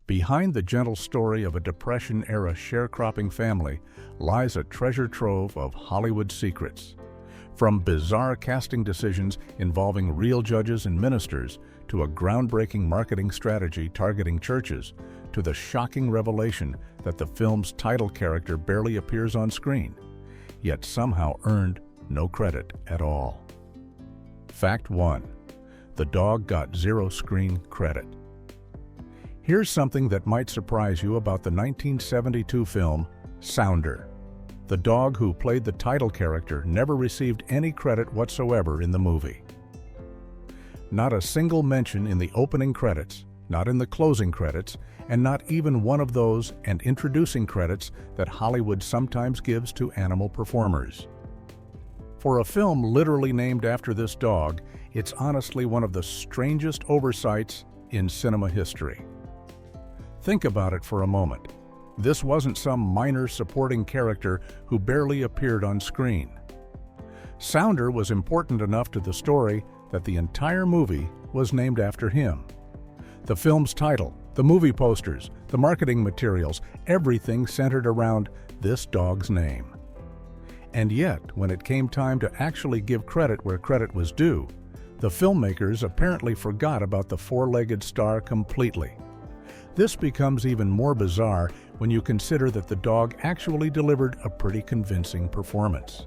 Behind the gentle story of a Depression-era sharecropping family lies a treasure trove of Hollywood secrets. From bizarre casting decisions involving real judges and ministers, to a groundbreaking marketing strategy targeting churches, to the shocking revelation that the film's title character barely appears on screen, yet somehow earned no credit at all. Fact 1. The dog got zero screen credit. Here's something that might surprise you about the 1972 film Sounder. The dog who played the title character never received any credit whatsoever in the movie. Not a single mention in the opening credits, not in the closing credits, and not even one of those and introducing credits that Hollywood sometimes gives to animal performers. For a film literally named after this dog, it's honestly one of the strangest oversights in cinema history. Think about it for a moment. This wasn't some minor supporting character who barely appeared on screen. Sounder was important enough to the story that the entire movie was named after him. The film's title, the movie posters, the marketing materials, everything centered around this dog's name. And yet, when it came time to actually give credit where credit was due, the filmmakers apparently forgot about the four-legged star completely. This becomes even more bizarre when you consider that the dog actually delivered a pretty convincing performance.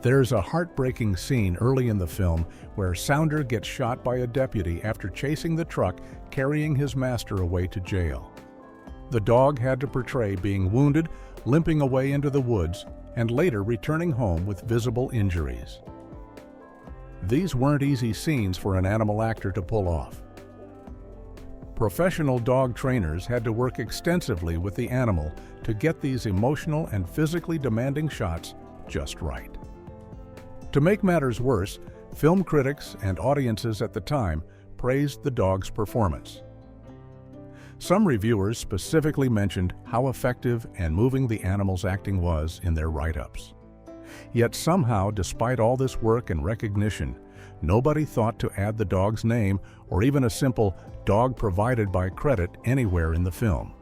There's a heartbreaking scene early in the film where Sounder gets shot by a deputy after chasing the truck carrying his master away to jail. The dog had to portray being wounded, limping away into the woods, and later returning home with visible injuries. These weren't easy scenes for an animal actor to pull off. Professional dog trainers had to work extensively with the animal to get these emotional and physically demanding shots just right. To make matters worse, film critics and audiences at the time praised the dog's performance. Some reviewers specifically mentioned how effective and moving the animal's acting was in their write-ups. Yet somehow, despite all this work and recognition, nobody thought to add the dog's name or even a simple dog provided by credit anywhere in the film.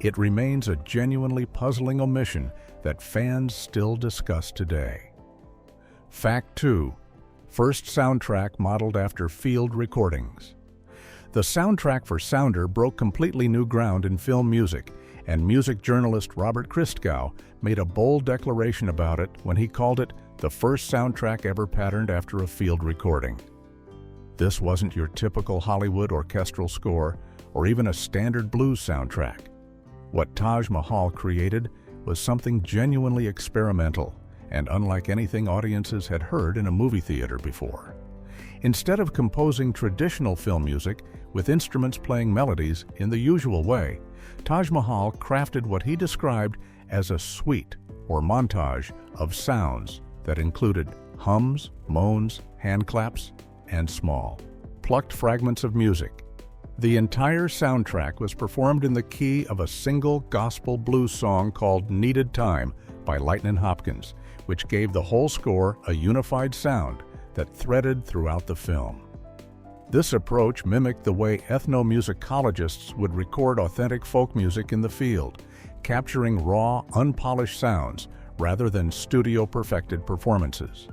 It remains a genuinely puzzling omission that fans still discuss today. Fact 2. First soundtrack modeled after field recordings. The soundtrack for Sounder broke completely new ground in film music, and music journalist Robert Christgau made a bold declaration about it when he called it the first soundtrack ever patterned after a field recording. This wasn't your typical Hollywood orchestral score or even a standard blues soundtrack. What Taj Mahal created was something genuinely experimental and unlike anything audiences had heard in a movie theater before. Instead of composing traditional film music with instruments playing melodies in the usual way, Taj Mahal crafted what he described as a suite or montage of sounds that included hums, moans, hand claps, and small, plucked fragments of music. The entire soundtrack was performed in the key of a single gospel blues song called Needed Time by Lightnin' Hopkins, which gave the whole score a unified sound that threaded throughout the film. This approach mimicked the way ethnomusicologists would record authentic folk music in the field, capturing raw, unpolished sounds rather than studio-perfected performances.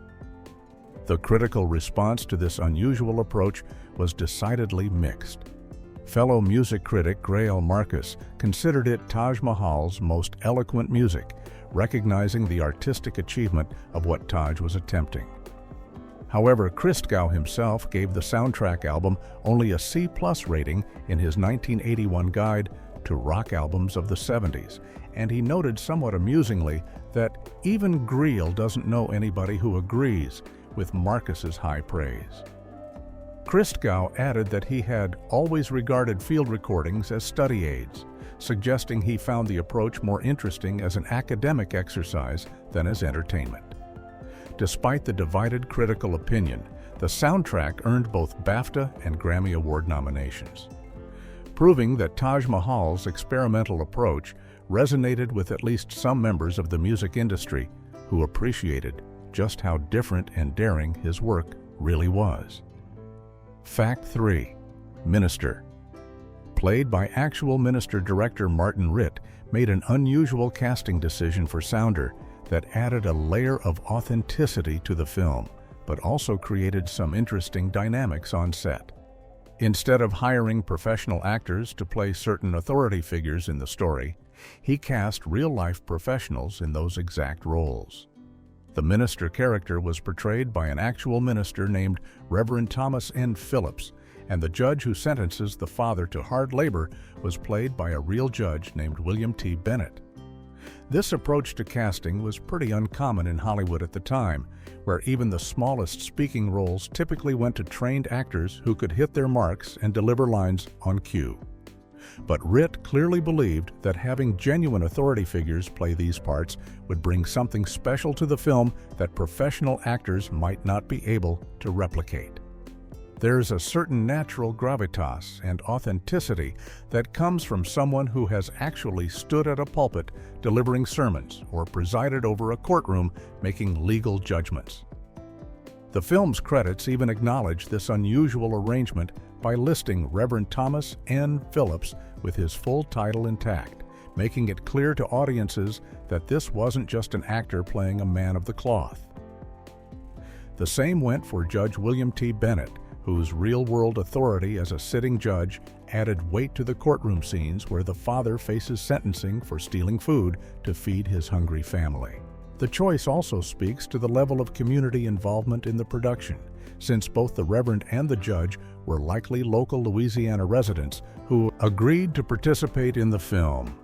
The critical response to this unusual approach was decidedly mixed. Fellow music critic Grail Marcus considered it Taj Mahal's most eloquent music, recognizing the artistic achievement of what Taj was attempting. However, Christgau himself gave the soundtrack album only a C+ rating in his 1981 guide to rock albums of the 70s, and he noted somewhat amusingly that even Grail doesn't know anybody who agrees with Marcus's high praise. Christgau added that he had always regarded field recordings as study aids, suggesting he found the approach more interesting as an academic exercise than as entertainment. Despite the divided critical opinion, the soundtrack earned both BAFTA and Grammy Award nominations, proving that Taj Mahal's experimental approach resonated with at least some members of the music industry who appreciated just how different and daring his work really was. Fact 3. Minister. played by actual minister-director Martin Ritt, made an unusual casting decision for Sounder that added a layer of authenticity to the film, but also created some interesting dynamics on set. Instead of hiring professional actors to play certain authority figures in the story, he cast real-life professionals in those exact roles. The minister character was portrayed by an actual minister named Reverend Thomas N. Phillips, and the judge who sentences the father to hard labor was played by a real judge named William T. Bennett. This approach to casting was pretty uncommon in Hollywood at the time, where even the smallest speaking roles typically went to trained actors who could hit their marks and deliver lines on cue. But Ritt clearly believed that having genuine authority figures play these parts would bring something special to the film that professional actors might not be able to replicate. There's a certain natural gravitas and authenticity that comes from someone who has actually stood at a pulpit delivering sermons or presided over a courtroom making legal judgments. The film's credits even acknowledge this unusual arrangement by listing Reverend Thomas N. Phillips with his full title intact, making it clear to audiences that this wasn't just an actor playing a man of the cloth. The same went for Judge William T. Bennett, whose real-world authority as a sitting judge added weight to the courtroom scenes where the father faces sentencing for stealing food to feed his hungry family. The choice also speaks to the level of community involvement in the production, since both the Reverend and the judge were likely local Louisiana residents who agreed to participate in the film.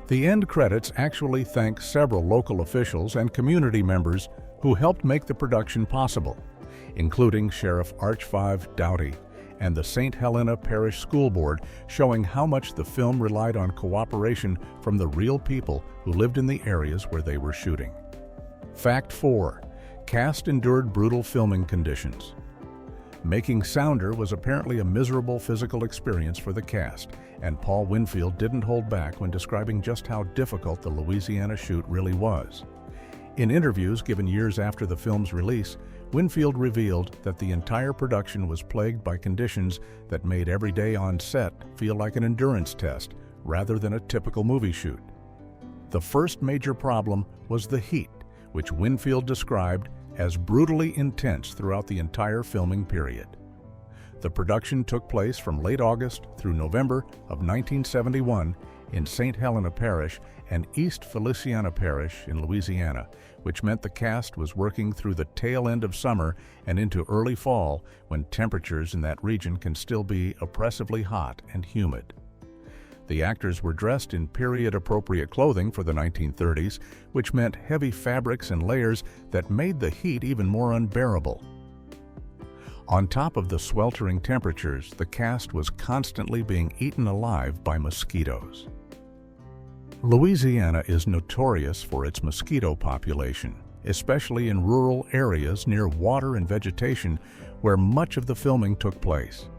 The end credits actually thank several local officials and community members who helped make the production possible, including Sheriff Archfive Doughty and the St. Helena Parish School Board, showing how much the film relied on cooperation from the real people who lived in the areas where they were shooting. Fact 4. Cast endured brutal filming conditions. Making Sounder was apparently a miserable physical experience for the cast, and Paul Winfield didn't hold back when describing just how difficult the Louisiana shoot really was. In interviews given years after the film's release, Winfield revealed that the entire production was plagued by conditions that made every day on set feel like an endurance test rather than a typical movie shoot. The first major problem was the heat, which Winfield described as brutally intense throughout the entire filming period. The production took place from late August through November of 1971 in St. Helena Parish and East Feliciana Parish in Louisiana, which meant the cast was working through the tail end of summer and into early fall when temperatures in that region can still be oppressively hot and humid. The actors were dressed in period-appropriate clothing for the 1930s, which meant heavy fabrics and layers that made the heat even more unbearable. On top of the sweltering temperatures, the cast was constantly being eaten alive by mosquitoes. Louisiana is notorious for its mosquito population, especially in rural areas near water and vegetation where much of the filming took place.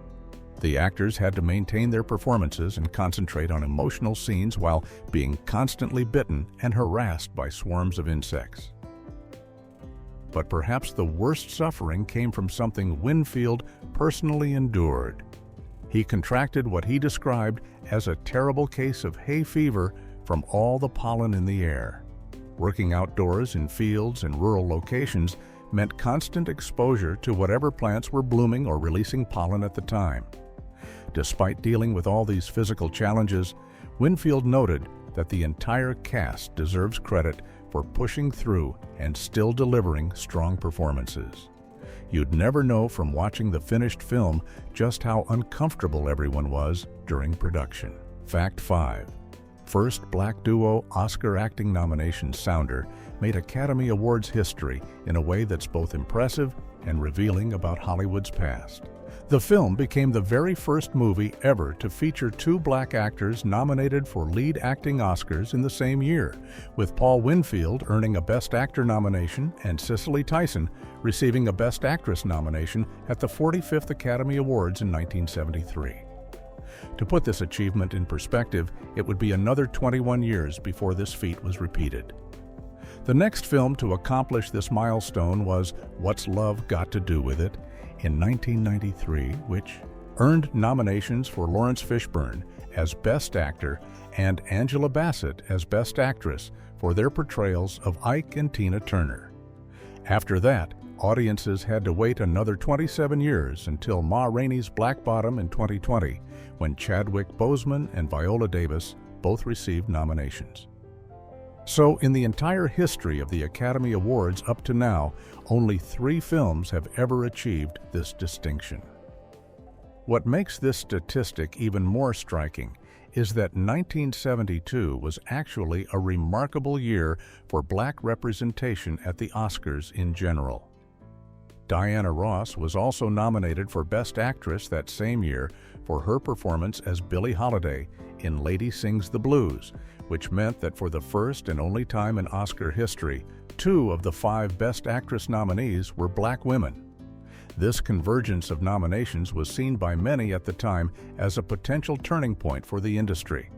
The actors had to maintain their performances and concentrate on emotional scenes while being constantly bitten and harassed by swarms of insects. But perhaps the worst suffering came from something Winfield personally endured. He contracted what he described as a terrible case of hay fever from all the pollen in the air. Working outdoors in fields and rural locations meant constant exposure to whatever plants were blooming or releasing pollen at the time. Despite dealing with all these physical challenges, Winfield noted that the entire cast deserves credit for pushing through and still delivering strong performances. You'd never know from watching the finished film just how uncomfortable everyone was during production. Fact 5. First Black Duo Oscar Acting Nomination Sounder made Academy Awards history in a way that's both impressive and revealing about Hollywood's past. The film became the very first movie ever to feature two black actors nominated for lead acting Oscars in the same year, with Paul Winfield earning a Best Actor nomination and Cicely Tyson receiving a Best Actress nomination at the 45th Academy Awards in 1973. To put this achievement in perspective, it would be another 21 years before this feat was repeated. The next film to accomplish this milestone was What's Love Got to Do with It? In 1993, which, earned nominations for Lawrence Fishburne as Best Actor and Angela Bassett as Best Actress for their portrayals of Ike and Tina Turner. After that, audiences had to wait another 27 years until Ma Rainey's Black Bottom in 2020, when Chadwick Boseman and Viola Davis both received nominations. So, in the entire history of the Academy Awards up to now, only 3 films have ever achieved this distinction. What makes this statistic even more striking is that 1972 was actually a remarkable year for Black representation at the Oscars in general. Diana Ross was also nominated for Best Actress that same year for her performance as Billie Holiday in Lady Sings the Blues, which meant that for the first and only time in Oscar history, 2 of the 5 Best Actress nominees were Black women. This convergence of nominations was seen by many at the time as a potential turning point for the industry.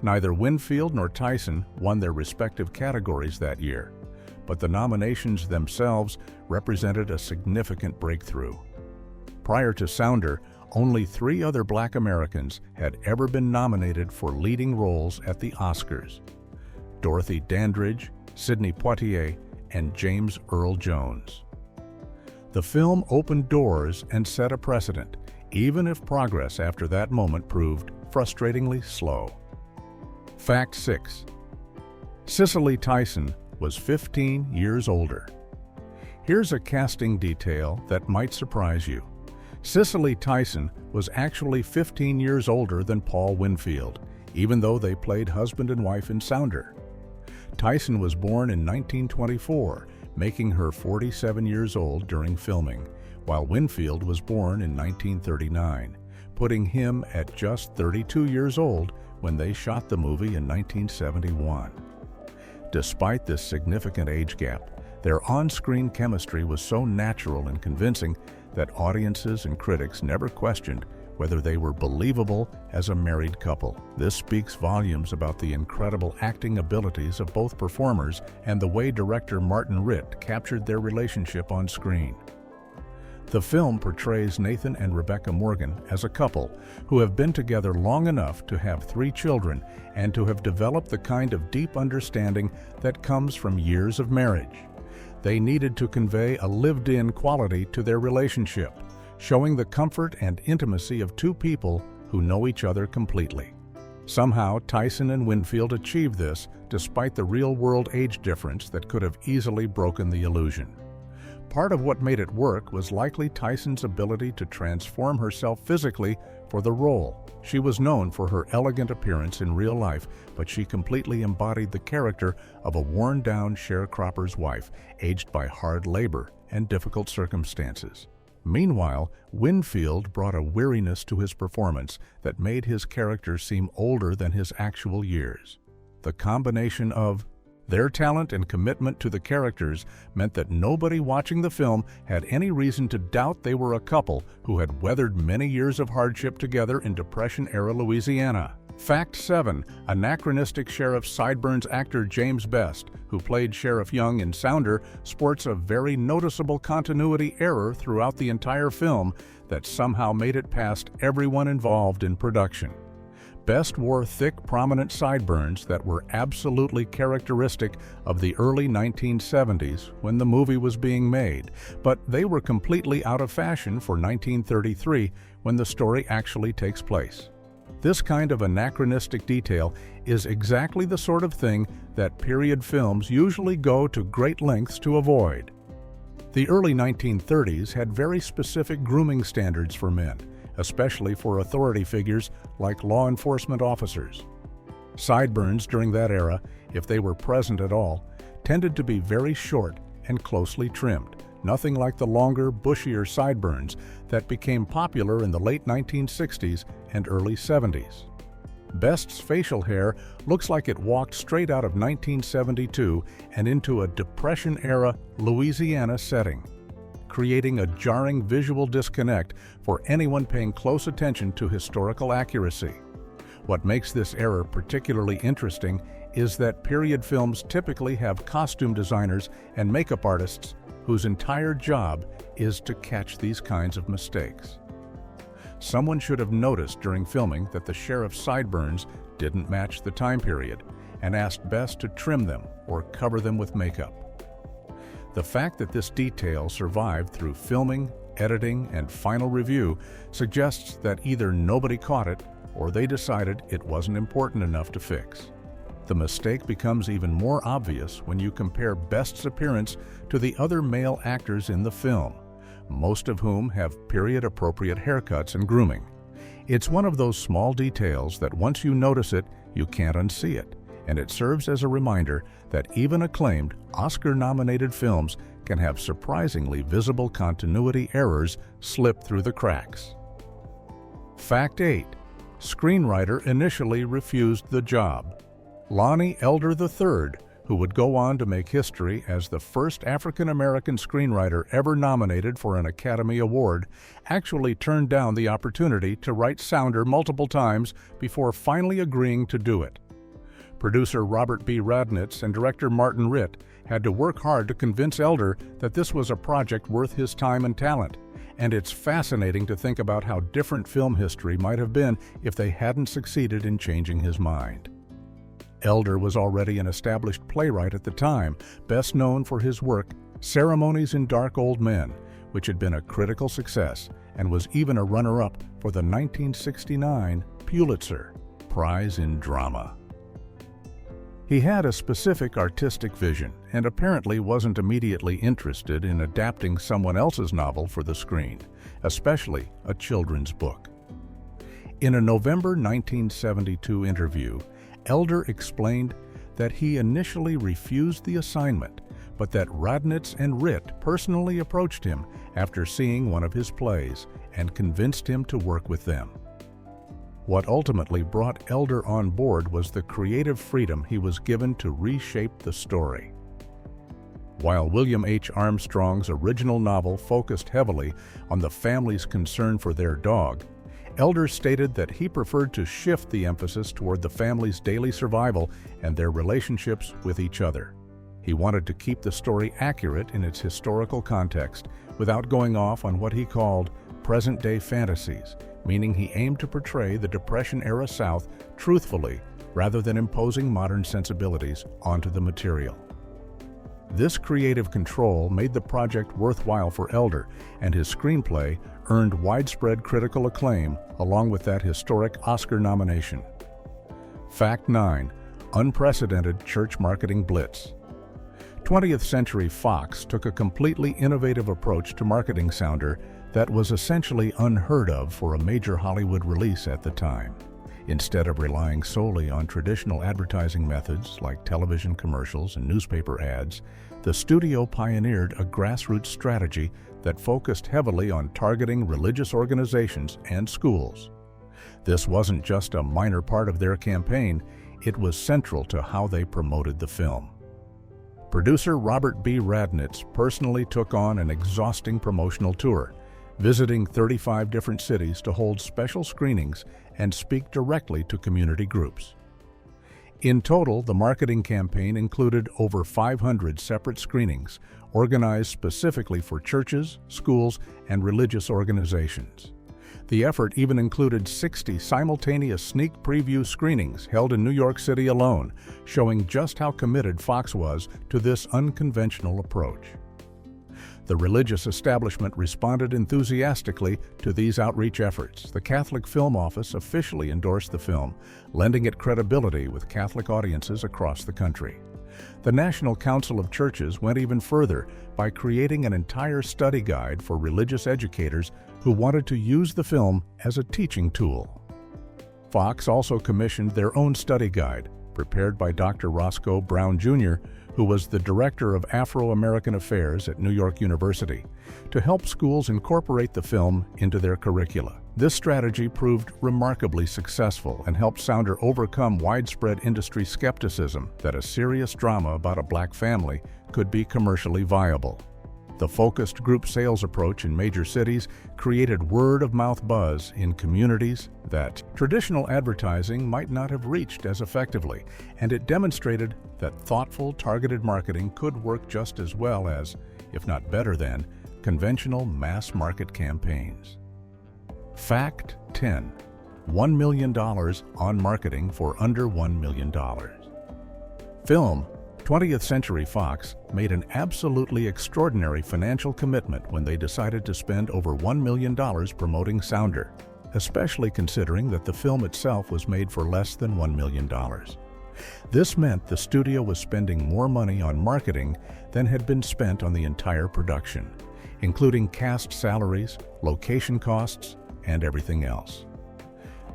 Neither Winfield nor Tyson won their respective categories that year, but the nominations themselves represented a significant breakthrough. Prior to Sounder, only 3 other Black Americans had ever been nominated for leading roles at the Oscars: Dorothy Dandridge, Sidney Poitier, and James Earl Jones. The film opened doors and set a precedent, even if progress after that moment proved frustratingly slow. Fact 6. Cicely Tyson was 15 years older. Here's a casting detail that might surprise you. Cicely Tyson was actually 15 years older than Paul Winfield, even though they played husband and wife in Sounder. Tyson was born in 1924, making her 47 years old during filming, while Winfield was born in 1939, putting him at just 32 years old when they shot the movie in 1971. Despite this significant age gap, their on-screen chemistry was so natural and convincing that audiences and critics never questioned whether they were believable as a married couple. This speaks volumes about the incredible acting abilities of both performers and the way director Martin Ritt captured their relationship on screen. The film portrays Nathan and Rebecca Morgan as a couple who have been together long enough to have 3 children and to have developed the kind of deep understanding that comes from years of marriage. They needed to convey a lived-in quality to their relationship, showing the comfort and intimacy of 2 people who know each other completely. Somehow, Tyson and Winfield achieved this despite the real-world age difference that could have easily broken the illusion. Part of what made it work was likely Tyson's ability to transform herself physically for the role. She was known for her elegant appearance in real life, but she completely embodied the character of a worn-down sharecropper's wife, aged by hard labor and difficult circumstances. Meanwhile, Winfield brought a weariness to his performance that made his character seem older than his actual years. The combination of their talent and commitment to the characters meant that nobody watching the film had any reason to doubt they were a couple who had weathered many years of hardship together in Depression-era Louisiana. Fact 7. Anachronistic Sheriff Sideburns actor James Best, who played Sheriff Young in Sounder, sports a very noticeable continuity error throughout the entire film that somehow made it past everyone involved in production. Best wore thick, prominent sideburns that were absolutely characteristic of the early 1970s when the movie was being made, but they were completely out of fashion for 1933 when the story actually takes place. This kind of anachronistic detail is exactly the sort of thing that period films usually go to great lengths to avoid. The early 1930s had very specific grooming standards for men, especially for authority figures like law enforcement officers. Sideburns during that era, if they were present at all, tended to be very short and closely trimmed, nothing like the longer, bushier sideburns that became popular in the late 1960s and early 70s. Best's facial hair looks like it walked straight out of 1972 and into a Depression-era Louisiana setting, creating a jarring visual disconnect for anyone paying close attention to historical accuracy. What makes this era particularly interesting is that period films typically have costume designers and makeup artists whose entire job is to catch these kinds of mistakes. someone should have noticed during filming that the sheriff's sideburns didn't match the time period and asked Bess to trim them or cover them with makeup. The fact that this detail survived through filming, editing, and final review suggests that either nobody caught it or they decided it wasn't important enough to fix. The mistake becomes even more obvious when you compare Best's appearance to the other male actors in the film, most of whom have period-appropriate haircuts and grooming. It's one of those small details that once you notice it, you can't unsee it, and it serves as a reminder that even acclaimed, Oscar-nominated films can have surprisingly visible continuity errors slip through the cracks. Fact 8. Screenwriter initially refused the job. Lonnie Elder III, who would go on to make history as the first African-American screenwriter ever nominated for an Academy Award, actually turned down the opportunity to write Sounder multiple times before finally agreeing to do it. Producer Robert B. Radnitz and director Martin Ritt had to work hard to convince Elder that this was a project worth his time and talent, and it's fascinating to think about how different film history might have been if they hadn't succeeded in changing his mind. Elder was already an established playwright at the time, best known for his work Ceremonies in Dark Old Men, which had been a critical success and was even a runner-up for the 1969 Pulitzer Prize in Drama. He had a specific artistic vision and apparently wasn't immediately interested in adapting someone else's novel for the screen, especially a children's book. In a November 1972 interview, Elder explained that he initially refused the assignment, but that Radnitz and Ritt personally approached him after seeing one of his plays and convinced him to work with them. What ultimately brought Elder on board was the creative freedom he was given to reshape the story. While William H. Armstrong's original novel focused heavily on the family's concern for their dog, Elder stated that he preferred to shift the emphasis toward the family's daily survival and their relationships with each other. He wanted to keep the story accurate in its historical context without going off on what he called present-day fantasies, meaning he aimed to portray the Depression-era South truthfully rather than imposing modern sensibilities onto the material. This creative control made the project worthwhile for Elder, and his screenplay earned widespread critical acclaim along with that historic Oscar nomination. Fact 9. Unprecedented church marketing blitz. 20th Century Fox took a completely innovative approach to marketing Sounder that was essentially unheard of for a major Hollywood release at the time. Instead of relying solely on traditional advertising methods like television commercials and newspaper ads, the studio pioneered a grassroots strategy that focused heavily on targeting religious organizations and schools. This wasn't just a minor part of their campaign, it was central to how they promoted the film. Producer Robert B. Radnitz personally took on an exhausting promotional tour, visiting 35 different cities to hold special screenings and speak directly to community groups. In total, the marketing campaign included over 500 separate screenings organized specifically for churches, schools, and religious organizations. The effort even included 60 simultaneous sneak preview screenings held in New York City alone, showing just how committed Fox was to this unconventional approach. The religious establishment responded enthusiastically to these outreach efforts. The Catholic Film Office officially endorsed the film, lending it credibility with Catholic audiences across the country. The National Council of Churches went even further by creating an entire study guide for religious educators who wanted to use the film as a teaching tool. Fox also commissioned their own study guide, prepared by Dr. Roscoe Brown Jr., who was the Director of Afro-American Affairs at New York University, to help schools incorporate the film into their curricula. This strategy proved remarkably successful and helped Sounder overcome widespread industry skepticism that a serious drama about a black family could be commercially viable. The focused group sales approach in major cities created word-of-mouth buzz in communities that traditional advertising might not have reached as effectively, and it demonstrated that thoughtful, targeted marketing could work just as well as, if not better than, conventional mass-market campaigns. Fact 10. $1 million on marketing for under $1 million. Film, 20th Century Fox made an absolutely extraordinary financial commitment when they decided to spend over $1 million promoting Sounder, especially considering that the film itself was made for less than $1 million. This meant the studio was spending more money on marketing than had been spent on the entire production, including cast salaries, location costs, and everything else.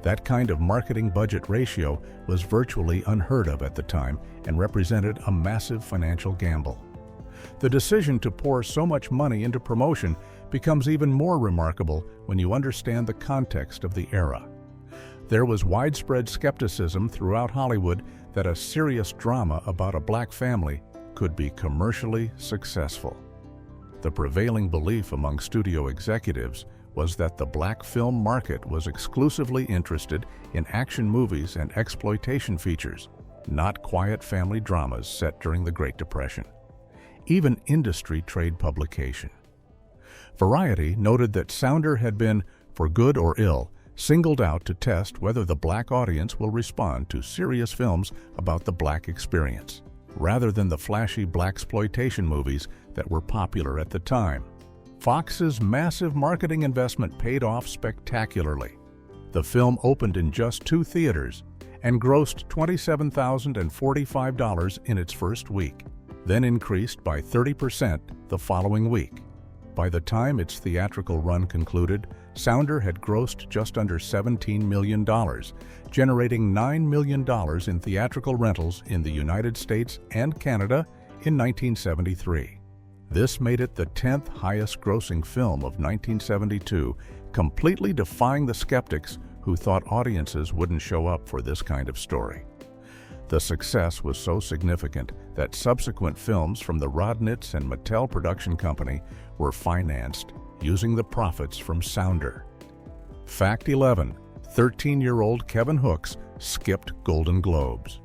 That kind of marketing budget ratio was virtually unheard of at the time and represented a massive financial gamble. The decision to pour so much money into promotion becomes even more remarkable when you understand the context of the era. There was widespread skepticism throughout Hollywood that a serious drama about a black family could be commercially successful. The prevailing belief among studio executives was that the black film market was exclusively interested in action movies and exploitation features, not quiet family dramas set during the Great Depression. Even industry trade publication. Variety noted that Sounder had been, for good or ill, singled out to test whether the black audience will respond to serious films about the black experience, rather than the flashy blaxploitation movies that were popular at the time. Fox's massive marketing investment paid off spectacularly. The film opened in just 2 theaters and grossed $27,045 in its first week, then increased by 30% the following week. By the time its theatrical run concluded, Sounder had grossed just under $17 million, generating $9 million in theatrical rentals in the United States and Canada in 1973. This made it the 10th highest-grossing film of 1972, completely defying the skeptics who thought audiences wouldn't show up for this kind of story. The success was so significant that subsequent films from the Rodnitz and Mattel production company were financed using the profits from Sounder. Fact 11. 13-year-old Kevin Hooks skipped Golden Globes.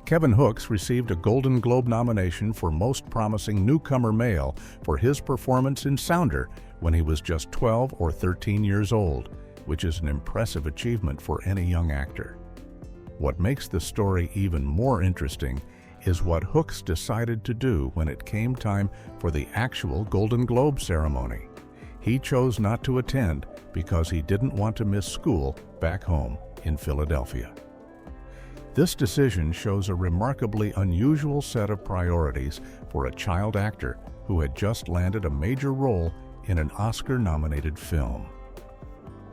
Kevin Hooks received a Golden Globe nomination for Most Promising Newcomer Male for his performance in Sounder when he was just 12 or 13 years old, which is an impressive achievement for any young actor. What makes the story even more interesting is what Hooks decided to do when it came time for the actual Golden Globe ceremony. He chose not to attend because he didn't want to miss school back home in Philadelphia. This decision shows a remarkably unusual set of priorities for a child actor who had just landed a major role in an Oscar-nominated film.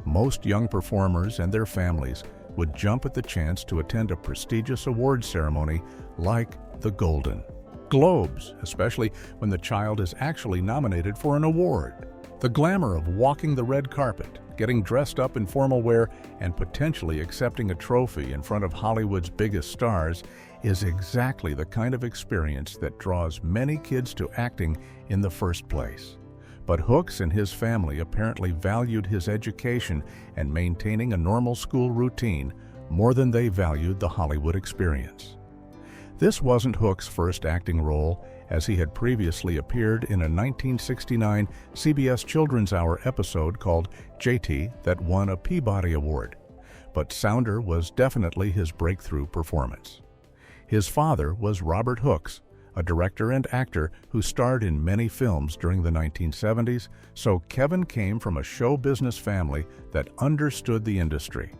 Most young performers and their families would jump at the chance to attend a prestigious awards ceremony like the Golden Globes, especially when the child is actually nominated for an award. The glamour of walking the red carpet, getting dressed up in formal wear, and potentially accepting a trophy in front of Hollywood's biggest stars is exactly the kind of experience that draws many kids to acting in the first place. But Hooks and his family apparently valued his education and maintaining a normal school routine more than they valued the Hollywood experience. This wasn't Hooks' first acting role, as he had previously appeared in a 1969 CBS Children's Hour episode called JT that won a Peabody Award. But Sounder was definitely his breakthrough performance. His father was Robert Hooks, a director and actor who starred in many films during the 1970s, so Kevin came from a show business family that understood the industry.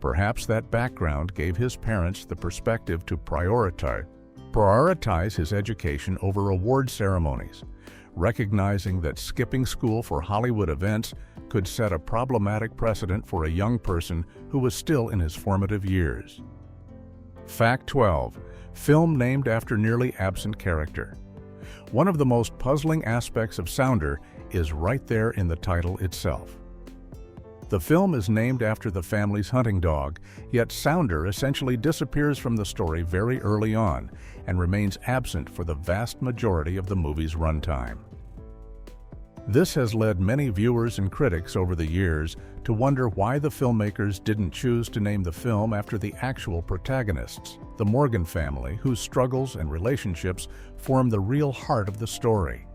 Perhaps that background gave his parents the perspective to prioritize his education over award ceremonies, recognizing that skipping school for Hollywood events could set a problematic precedent for a young person who was still in his formative years. Fact 12. Film named after nearly absent character. One of the most puzzling aspects of Sounder is right there in the title itself. The film is named after the family's hunting dog, yet Sounder essentially disappears from the story very early on and remains absent for the vast majority of the movie's runtime. This has led many viewers and critics over the years to wonder why the filmmakers didn't choose to name the film after the actual protagonists, the Morgan family, whose struggles and relationships form the real heart of the story.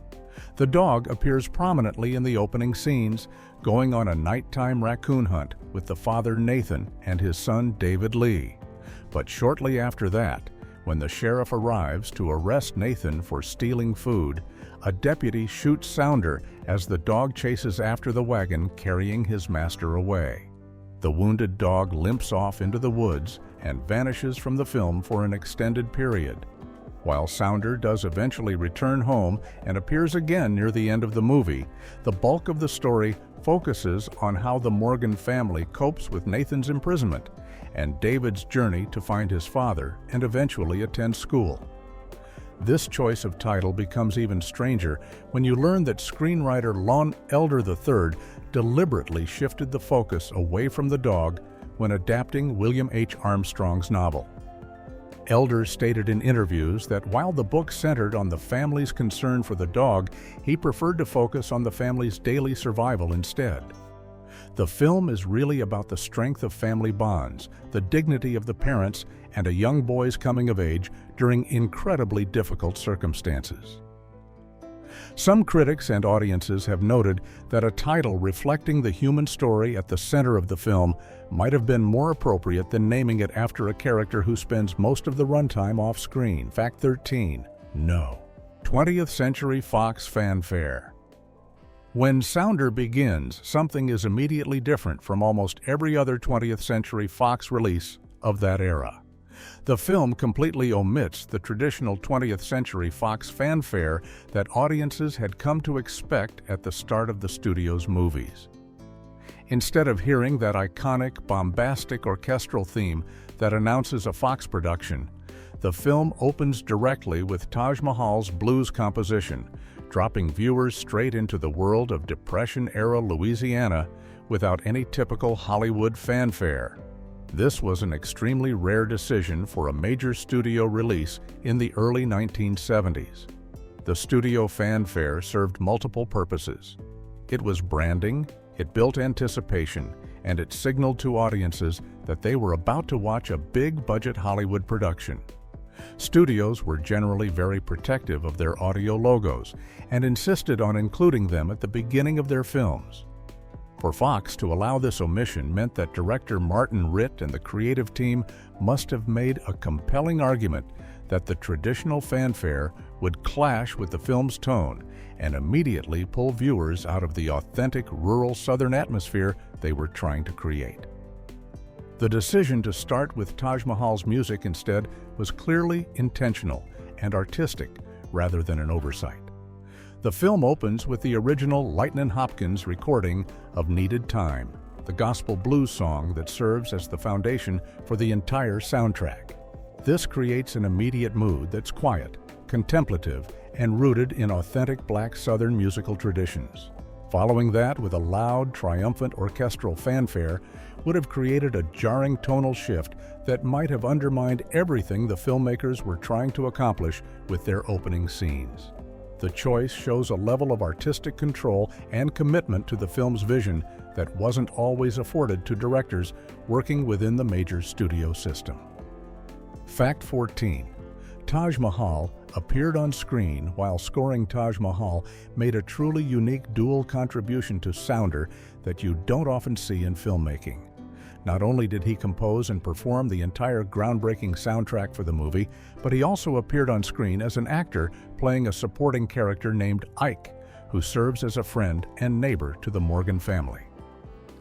The dog appears prominently in the opening scenes, going on a nighttime raccoon hunt with the father Nathan and his son David Lee. But shortly after that, when the sheriff arrives to arrest Nathan for stealing food, a deputy shoots Sounder as the dog chases after the wagon carrying his master away. The wounded dog limps off into the woods and vanishes from the film for an extended period. While Sounder does eventually return home and appears again near the end of the movie, the bulk of the story focuses on how the Morgan family copes with Nathan's imprisonment and David's journey to find his father and eventually attend school. This choice of title becomes even stranger when you learn that screenwriter Lon Elder III deliberately shifted the focus away from the dog when adapting William H. Armstrong's novel. Elder stated in interviews that while the book centered on the family's concern for the dog, he preferred to focus on the family's daily survival instead. The film is really about the strength of family bonds, the dignity of the parents, and a young boy's coming of age during incredibly difficult circumstances. Some critics and audiences have noted that a title reflecting the human story at the center of the film might have been more appropriate than naming it after a character who spends most of the runtime off-screen. Fact 13. No. 20th Century Fox fanfare. When Sounder begins, something is immediately different from almost every other 20th Century Fox release of that era. The film completely omits the traditional 20th Century Fox fanfare that audiences had come to expect at the start of the studio's movies. Instead of hearing that iconic, bombastic orchestral theme that announces a Fox production, the film opens directly with Taj Mahal's blues composition, dropping viewers straight into the world of Depression-era Louisiana without any typical Hollywood fanfare. This was an extremely rare decision for a major studio release in the early 1970s. The studio fanfare served multiple purposes. It was branding, it built anticipation, and it signaled to audiences that they were about to watch a big-budget Hollywood production. Studios were generally very protective of their audio logos and insisted on including them at the beginning of their films. For Fox to allow this omission meant that director Martin Ritt and the creative team must have made a compelling argument that the traditional fanfare would clash with the film's tone and immediately pull viewers out of the authentic rural Southern atmosphere they were trying to create. The decision to start with Taj Mahal's music instead was clearly intentional and artistic rather than an oversight. The film opens with the original Lightnin' Hopkins recording of Needed Time, the gospel blues song that serves as the foundation for the entire soundtrack. This creates an immediate mood that's quiet, contemplative, and rooted in authentic Black Southern musical traditions. Following that with a loud, triumphant orchestral fanfare would have created a jarring tonal shift that might have undermined everything the filmmakers were trying to accomplish with their opening scenes. The choice shows a level of artistic control and commitment to the film's vision that wasn't always afforded to directors working within the major studio system. Fact 14. Taj Mahal appeared on screen while scoring Taj Mahal made a truly unique dual contribution to Sounder that you don't often see in filmmaking. Not only did he compose and perform the entire groundbreaking soundtrack for the movie, but he also appeared on screen as an actor playing a supporting character named Ike, who serves as a friend and neighbor to the Morgan family.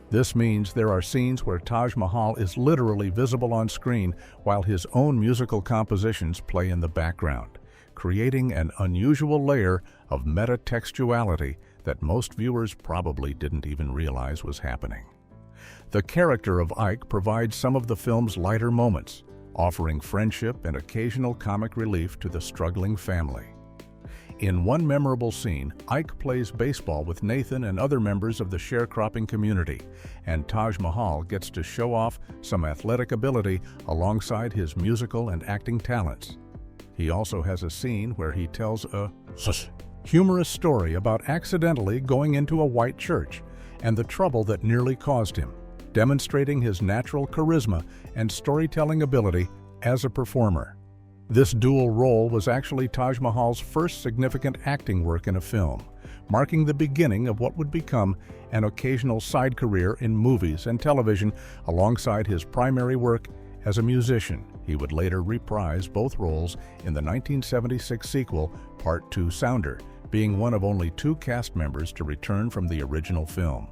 This means there are scenes where Taj Mahal is literally visible on screen while his own musical compositions play in the background, creating an unusual layer of metatextuality that most viewers probably didn't even realize was happening. The character of Ike provides some of the film's lighter moments, offering friendship and occasional comic relief to the struggling family. In one memorable scene, Ike plays baseball with Nathan and other members of the sharecropping community, and Taj Mahal gets to show off some athletic ability alongside his musical and acting talents. He also has a scene where he tells a humorous story about accidentally going into a white church and the trouble that nearly caused him, demonstrating his natural charisma and storytelling ability as a performer. This dual role was actually Taj Mahal's first significant acting work in a film, marking the beginning of what would become an occasional side career in movies and television alongside his primary work as a musician. He would later reprise both roles in the 1976 sequel, Part 2 Sounder, being one of only 2 cast members to return from the original film.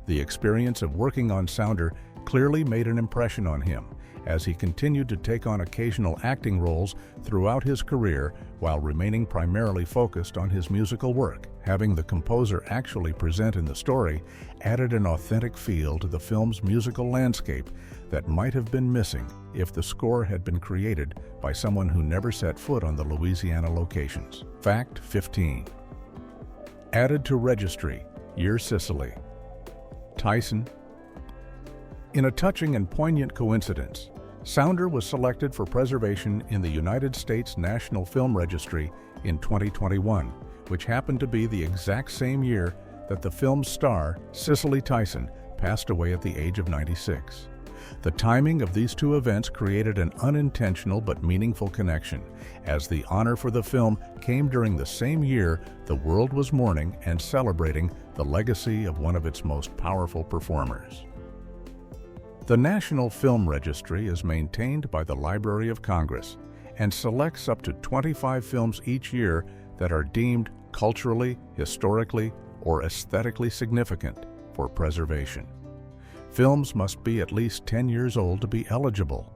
The experience of working on Sounder clearly made an impression on him, as he continued to take on occasional acting roles throughout his career while remaining primarily focused on his musical work. Having the composer actually present in the story added an authentic feel to the film's musical landscape that might have been missing if the score had been created by someone who never set foot on the Louisiana locations. Fact 15. Added to registry, Year Sicily. Tyson. In a touching and poignant coincidence, Sounder was selected for preservation in the United States National Film Registry in 2021, which happened to be the exact same year that the film's star, Cicely Tyson, passed away at the age of 96. The timing of these 2 events created an unintentional but meaningful connection, as the honor for the film came during the same year the world was mourning and celebrating the legacy of one of its most powerful performers. The National Film Registry is maintained by the Library of Congress and selects up to 25 films each year that are deemed culturally, historically, or aesthetically significant for preservation. Films must be at least 10 years old to be eligible,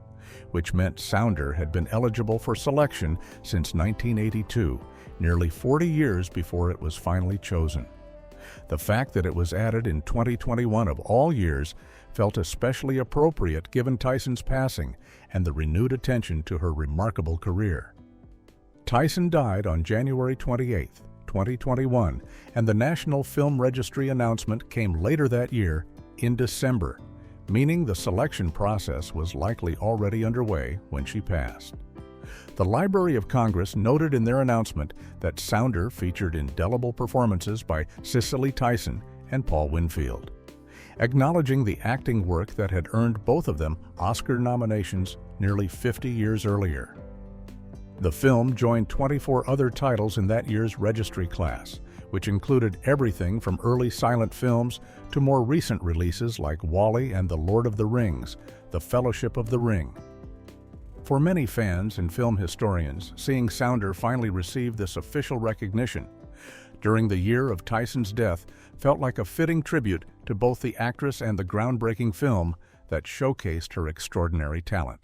which meant Sounder had been eligible for selection since 1982, nearly 40 years before it was finally chosen. The fact that it was added in 2021 of all years felt especially appropriate given Tyson's passing and the renewed attention to her remarkable career. Tyson died on January 28, 2021, and the National Film Registry announcement came later that year, in December, meaning the selection process was likely already underway when she passed. The Library of Congress noted in their announcement that Sounder featured indelible performances by Cicely Tyson and Paul Winfield, acknowledging the acting work that had earned both of them Oscar nominations nearly 50 years earlier. The film joined 24 other titles in that year's registry class, which included everything from early silent films to more recent releases like Wall-E and The Lord of the Rings, The Fellowship of the Ring. For many fans and film historians, seeing Sounder finally receive this official recognition during the year of Tyson's death felt like a fitting tribute to both the actress and the groundbreaking film that showcased her extraordinary talent.